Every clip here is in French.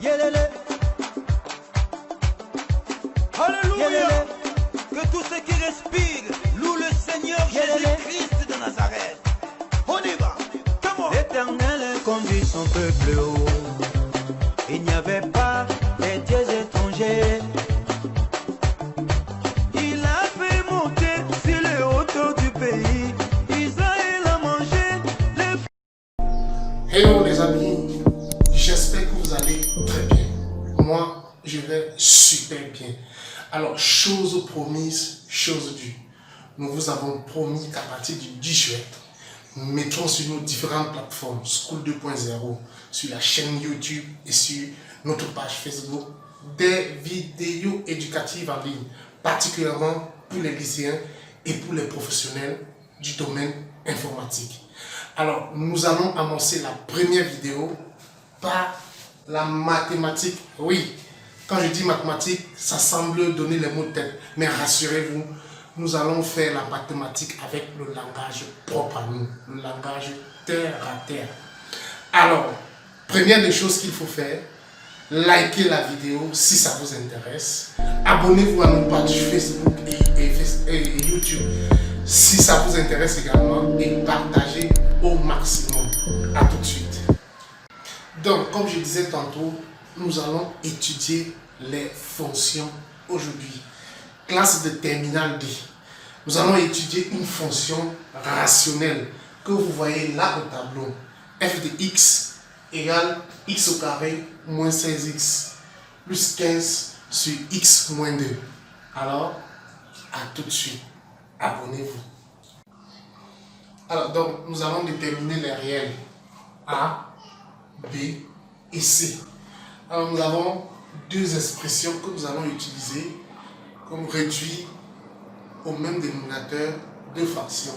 Yelele. Alléluia. Yelele. Que tous ceux qui respirent louent le Seigneur Jésus-Christ de Nazareth. On y va. Comment? L'Éternel conduit son peuple haut. Il n'y avait pas des dieux étrangers. Il a fait monter sur les hauteurs du pays. Israël a mangé les... Hello les amis, j'espère que vous allez très bien. Moi, je vais super bien. Alors, chose promise, chose due. Nous vous avons promis qu'à partir du 10 juillet, nous mettrons sur nos différentes plateformes School 2.0, sur la chaîne YouTube et sur notre page Facebook, des vidéos éducatives en ligne, particulièrement pour les lycéens et pour les professionnels du domaine informatique. Alors, nous allons annoncer la première vidéo par la mathématique. Oui, quand je dis mathématique, ça semble donner les mots de tête, mais rassurez-vous, nous allons faire la mathématique avec le langage propre à nous, le langage terre à terre. Alors, première des choses qu'il faut faire, likez la vidéo si ça vous intéresse. Abonnez-vous à nos pages Facebook et YouTube si ça vous intéresse également et partagez au maximum. A tout de suite. Donc, comme je disais tantôt, nous allons étudier les fonctions aujourd'hui. Classe de terminale D. Nous allons étudier une fonction rationnelle que vous voyez là au tableau. F de x égale x au carré moins 16x plus 15 sur x moins 2. Alors, à tout de suite. Abonnez-vous. Alors, donc, nous allons déterminer les réels A, B et C. Alors, nous avons deux expressions que nous allons utiliser comme réduit au même dénominateur deux fractions.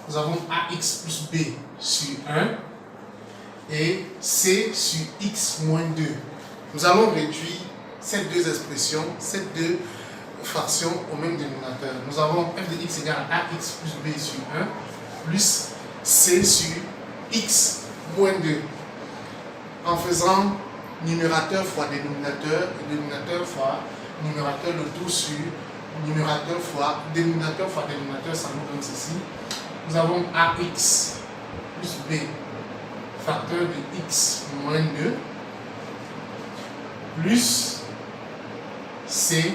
Nous avons AX plus B sur 1 et C sur X moins 2. Nous allons réduire ces deux expressions, ces deux fractions au même dénominateur. Nous avons f de x égale AX plus B sur 1 plus C sur X moins 2. En faisant numérateur fois dénominateur et dénominateur fois numérateur, le tout sur numérateur fois dénominateur, ça nous donne ceci. Nous avons AX plus B, facteur de X moins 2, plus C,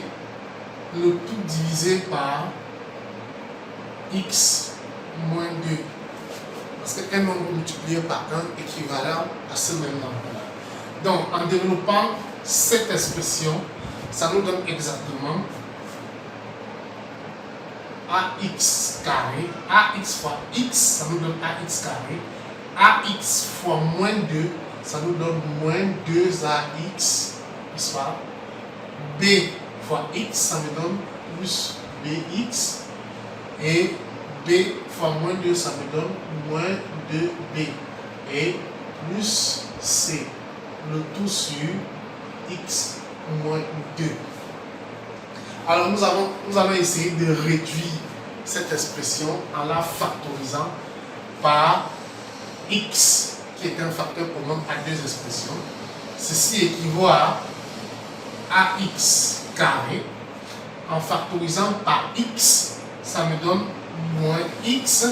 le tout divisé par X moins 2. Parce qu'un nombre multiplié par 1 équivalent à ce même nombre-là. Donc, en développant cette expression, ça nous donne exactement AX carré, AX fois X, ça nous donne AX carré, AX fois moins 2, ça nous donne moins 2AX, soit B fois X, ça me donne plus BX, et B fois moins 2, ça me donne moins 2B, et plus C, le tout sur X moins 2. Alors nous allons essayer de réduire cette expression en la factorisant par x, qui est un facteur commun à deux expressions. Ceci équivaut à ax carré. En factorisant par x, ça me donne moins x,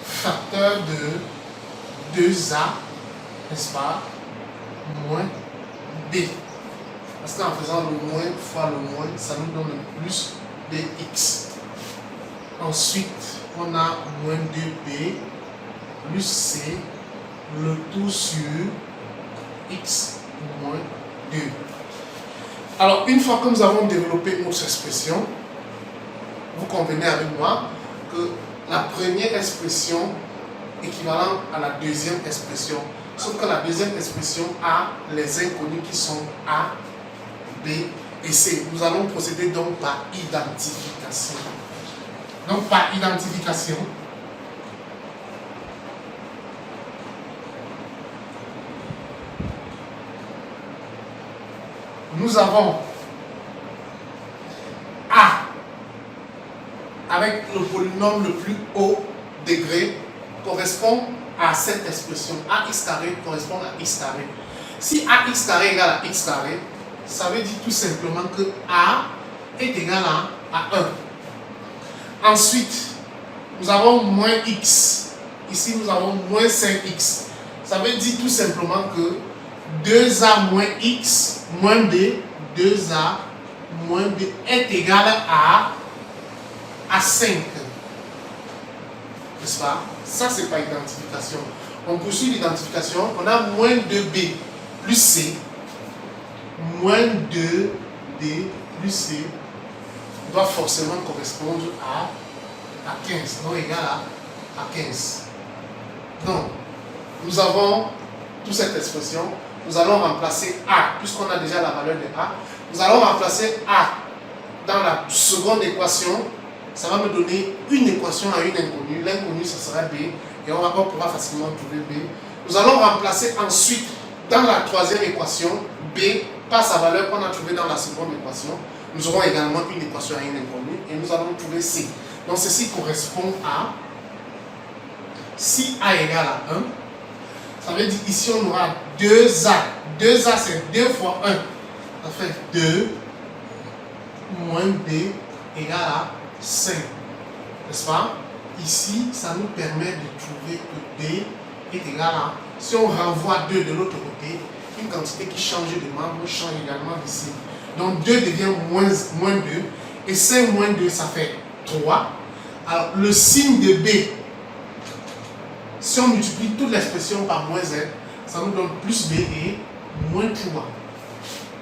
facteur de 2a, n'est-ce pas, moins b. Parce qu'en faisant le moins fois le moins, ça nous donne le plus bx. Ensuite, on a moins 2b plus c, le tout sur x moins 2. Alors, une fois que nous avons développé notre expression, vous convenez avec moi que la première expression équivalente à la deuxième expression, sauf que la deuxième expression a les inconnus qui sont a, B et C. Nous allons procéder donc par identification. Donc par identification, nous avons A avec le polynôme le plus haut degré correspond à cette expression. AX carré correspond à x carré. Si ax carré égale à x carré, ça veut dire tout simplement que a est égal à 1. Ensuite, nous avons moins x. Ici, nous avons moins 5x. Ça veut dire tout simplement que 2a moins x moins b, 2a moins b est égal à 5. N'est-ce pas? Ça, c'est pas identification. On poursuit l'identification. On a moins 2b plus c. Moins 2b plus c doit forcément correspondre à 15. Donc égal à 15. Donc, nous avons toute cette expression. Nous allons remplacer a, puisqu'on a déjà la valeur de a. Nous allons remplacer a dans la seconde équation. Ça va me donner une équation à une inconnue. L'inconnue, ça sera b. Et on pourra facilement trouver b. Nous allons remplacer ensuite dans la troisième équation b par sa valeur qu'on a trouvée dans la seconde équation. Nous aurons également une équation à une inconnue. Et nous allons trouver c. Donc ceci correspond à, si a égale à 1, ça veut dire ici on aura 2a. 2a c'est 2 fois 1. Ça fait 2 moins b égale à 5. N'est-ce pas? Ici, ça nous permet de trouver que b est égal à, si on renvoie 2 de l'autre côté, une quantité qui change de membre change également d'ici. Donc 2 devient moins 2. Et 5 moins 2, ça fait 3. Alors, le signe de b, si on multiplie toute l'expression par moins 1, ça nous donne plus b et moins 3.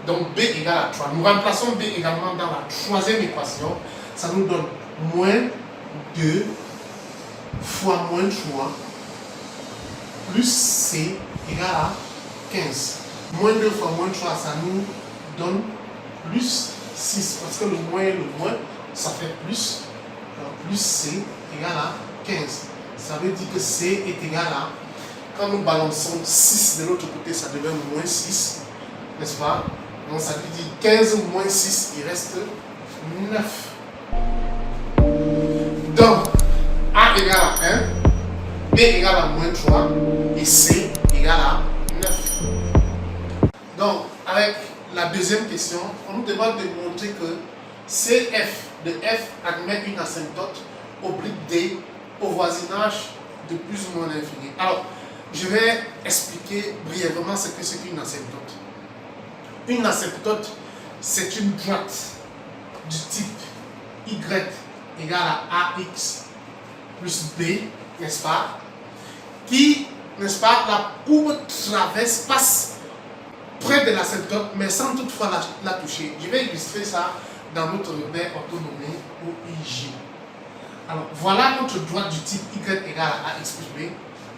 Donc, b égale à 3. Nous remplaçons b également dans la troisième équation. Ça nous donne moins 2 fois moins 3 plus c égale à 15. Moins 2 fois moins 3, ça nous donne plus 6. Parce que le moins et le moins, ça fait plus. Alors, plus c égale à 15. Ça veut dire que c est égal à, quand nous balançons 6 de l'autre côté, ça devient moins 6. N'est-ce pas? Donc ça veut dire 15 moins 6, il reste 9. Donc, a égale à 1, b égale à moins 3 et c égale à 9. Donc, avec la deuxième question, on nous demande de montrer que CF de f admet une asymptote oblique D au voisinage de plus ou moins l'infini. Alors, je vais expliquer brièvement ce que c'est qu'une asymptote. Une asymptote, c'est une droite du type y égale à ax plus b, n'est-ce pas, qui, n'est-ce pas, la courbe traverse, passe près de l'asymptote, mais sans toutefois la toucher. Je vais illustrer ça dans notre repère orthonomé ou IG. Alors, voilà notre droite du type y égale à ax plus b.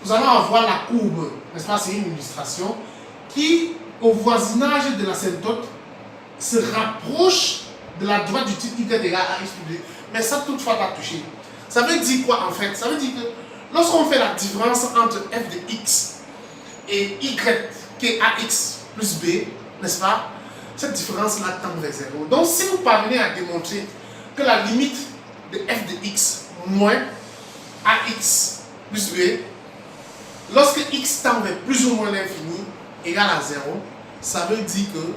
Nous allons avoir la courbe, n'est-ce pas, c'est une illustration, qui, au voisinage de l'asymptote, se rapproche de la droite du type y égale à ax plus b, mais sans toutefois la toucher. Ça veut dire quoi en fait? Ça veut dire que lorsqu'on fait la différence entre f de x et y qui est ax plus b, n'est-ce pas, cette différence-là tend vers 0. Donc si vous parvenez à démontrer que la limite de f de x moins ax plus b, lorsque x tend vers plus ou moins l'infini égale à 0, ça veut dire que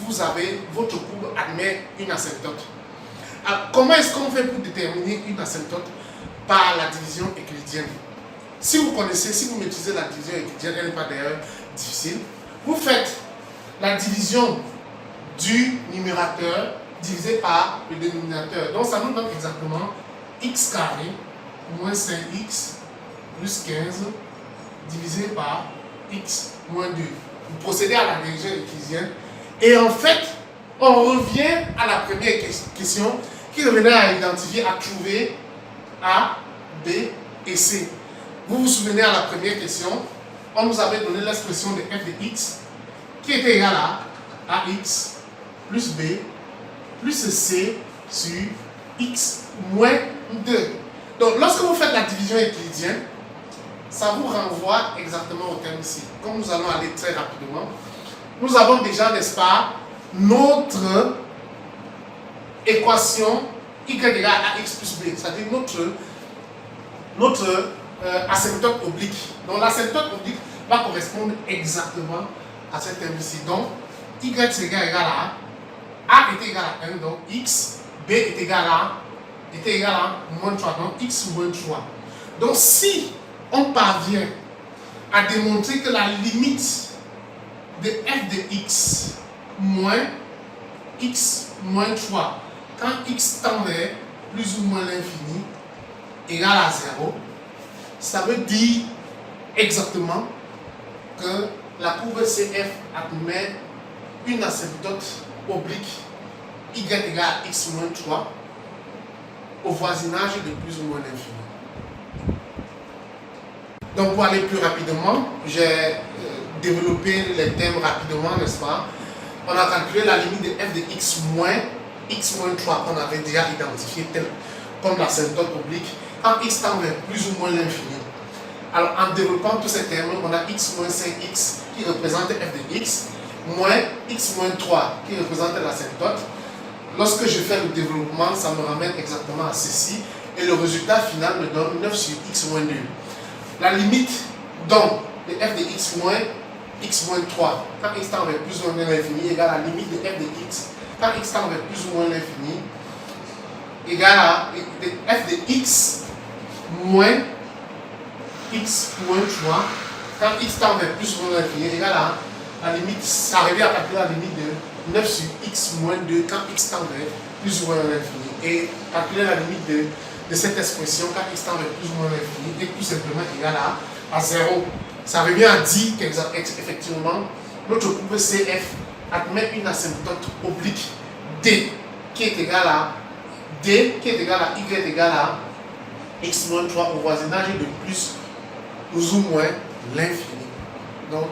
vous avez, votre courbe admet une asymptote. Alors, comment est-ce qu'on fait pour déterminer une asymptote? Par la division euclidienne. Si vous connaissez, si vous maîtrisez la division euclidienne, elle n'est pas d'ailleurs difficile. Vous faites la division du numérateur divisé par le dénominateur. Donc ça nous donne exactement x carré moins 5x plus 15 divisé par x moins 2. Vous procédez à la division euclidienne et en fait, on revient à la première question qui revenait à identifier, à trouver A, B et C. Vous vous souvenez à la première question, on nous avait donné l'expression de f de x qui était égale à ax plus b plus c sur x moins 2. Donc lorsque vous faites la division euclidienne, ça vous renvoie exactement au terme ici. Comme nous allons aller très rapidement, nous avons déjà, n'est-ce pas, notre équation y égale à x plus b, c'est-à-dire notre asymptote oblique. Donc l'asymptote oblique va correspondre exactement à cet terme ici. Donc, y c'est égal à A est égal à 1, donc x, b est égal à moins 3, donc x moins 3. Donc, si on parvient à démontrer que la limite de f de x moins 3, quand x tend vers plus ou moins l'infini, égal à 0, ça veut dire exactement que la courbe CF admet une asymptote oblique y égale à x moins 3 au voisinage de plus ou moins l'infini. Donc pour aller plus rapidement, j'ai développé les thèmes rapidement, n'est-ce pas? On a calculé la limite de f de x moins 3 qu'on avait déjà identifié comme l'asymptote oblique quand x tend vers plus ou moins l'infini. Alors en développant tous ces termes, on a x moins 5x qui représente f de x, moins x moins 3 qui représente l'asymptote. Lorsque je fais le développement, ça me ramène exactement à ceci et le résultat final me donne 9 sur x moins 2. La limite donc de f de x moins 3 quand x tend vers plus ou moins l'infini égale à la limite de f de x quand x tend vers plus ou moins l'infini égale à f de x moins 3 quand x tend vers plus ou moins l'infini égale à la limite, ça revient à calculer la limite de 9 sur x moins 2 quand x tend vers plus ou moins l'infini et calculer la limite de cette expression quand x tend vers plus ou moins l'infini est tout simplement égal à 0. Ça revient à dire qu'effectivement notre courbe CF admet une asymptote oblique D qui est égale à y égale à x moins 3 au voisinage de plus ou moins l'infini. Donc